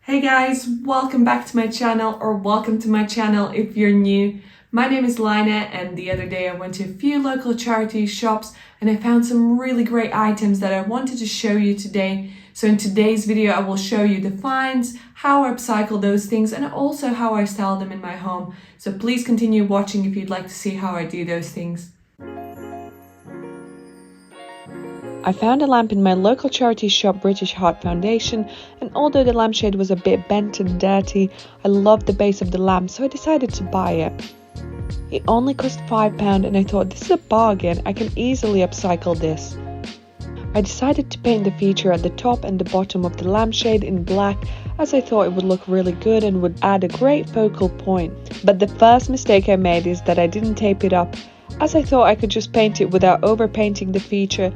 Hey guys, welcome back to my channel, or welcome to my channel if you're new. My name is Lina, and the other day I went to a few local charity shops and I found some really great items that I wanted to show you today. So in today's video I will show you the finds, how I upcycle those things, and also how I style them in my home. So please continue watching if you'd like to see how I do those things. I found a lamp in my local charity shop, British Heart Foundation, and although the lampshade was a bit bent and dirty, I loved the base of the lamp, so I decided to buy it. It only cost £5 and I thought, this is a bargain, I can easily upcycle this. I decided to paint the feature at the top and the bottom of the lampshade in black, as I thought it would look really good and would add a great focal point. But the first mistake I made is that I didn't tape it up, as I thought I could just paint it without overpainting the feature,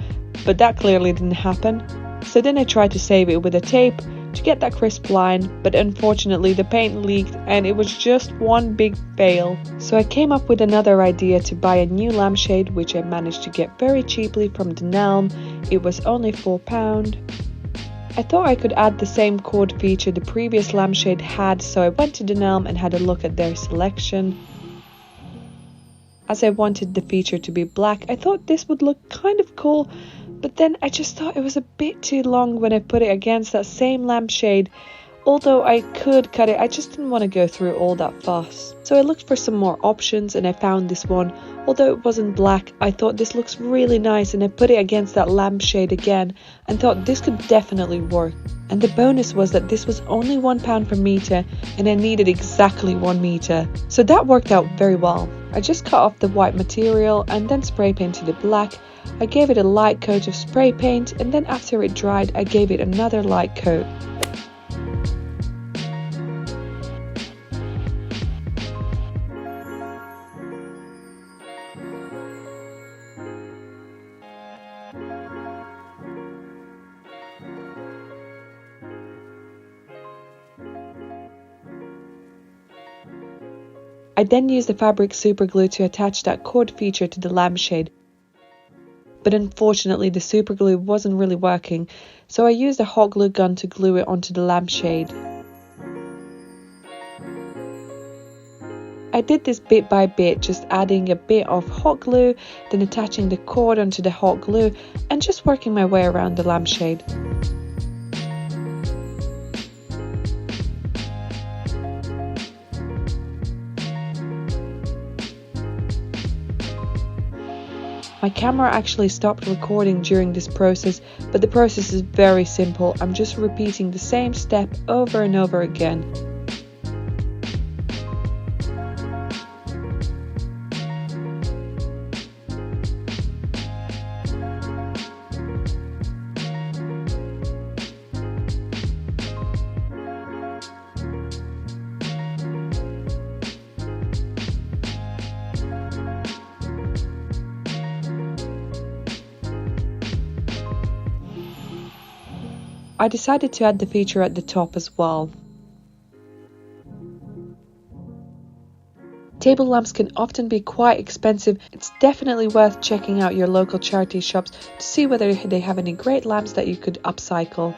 but that clearly didn't happen. So then I tried to save it with a tape to get that crisp line, but unfortunately the paint leaked and it was just one big fail. So I came up with another idea to buy a new lampshade, which I managed to get very cheaply from Dunelm. It was only £4. I thought I could add the same cord feature the previous lampshade had, so I went to Dunelm and had a look at their selection. As I wanted the feature to be black, I thought this would look kind of cool, but then I just thought it was a bit too long when I put it against that same lampshade. Although I could cut it, I just didn't want to go through all that fuss. So I looked for some more options and I found this one. Although it wasn't black, I thought this looks really nice, and I put it against that lampshade again and thought this could definitely work. And the bonus was that this was only £1 per meter and I needed exactly 1 meter. So that worked out very well. I just cut off the white material and then spray painted it black. I gave it a light coat of spray paint, and then after it dried I gave it another light coat. I then used the fabric super glue to attach that cord feature to the lampshade. But unfortunately the super glue wasn't really working, so I used a hot glue gun to glue it onto the lampshade. I did this bit by bit, just adding a bit of hot glue, then attaching the cord onto the hot glue and just working my way around the lampshade. My camera actually stopped recording during this process, but the process is very simple. I'm just repeating the same step over and over again. I decided to add the feature at the top as well. Table lamps can often be quite expensive. It's definitely worth checking out your local charity shops to see whether they have any great lamps that you could upcycle.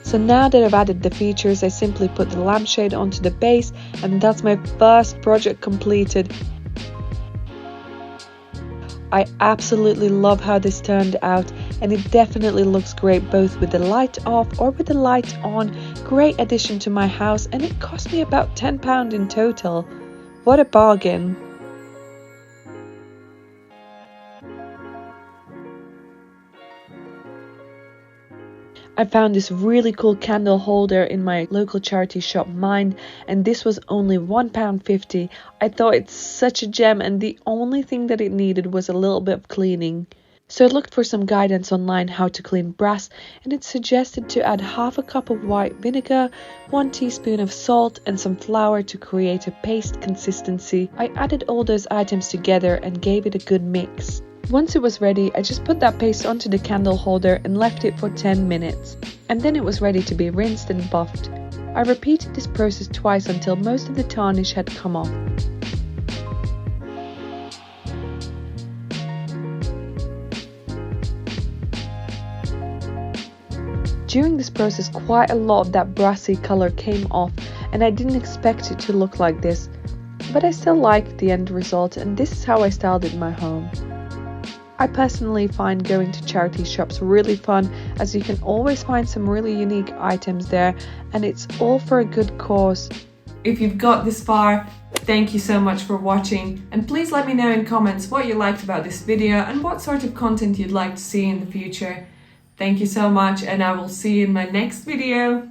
So now that I've added the features, I simply put the lampshade onto the base, and that's my first project completed. I absolutely love how this turned out, and it definitely looks great both with the light off or with the light on. Great addition to my house, and it cost me about £10 in total. What a bargain! I found this really cool candle holder in my local charity shop Mind, and this was only £1.50. I thought it's such a gem, and the only thing that it needed was a little bit of cleaning. So I looked for some guidance online how to clean brass, and it suggested to add half a cup of white vinegar, 1 teaspoon of salt and some flour to create a paste consistency. I added all those items together and gave it a good mix. Once it was ready, I just put that paste onto the candle holder and left it for 10 minutes. And then it was ready to be rinsed and buffed. I repeated this process twice until most of the tarnish had come off. During this process, quite a lot of that brassy color came off, and I didn't expect it to look like this, but I still liked the end result, and this is how I styled it in my home. I personally find going to charity shops really fun, as you can always find some really unique items there, and it's all for a good cause. If you've got this far, thank you so much for watching, and please let me know in comments what you liked about this video and what sort of content you'd like to see in the future. Thank you so much, and I will see you in my next video.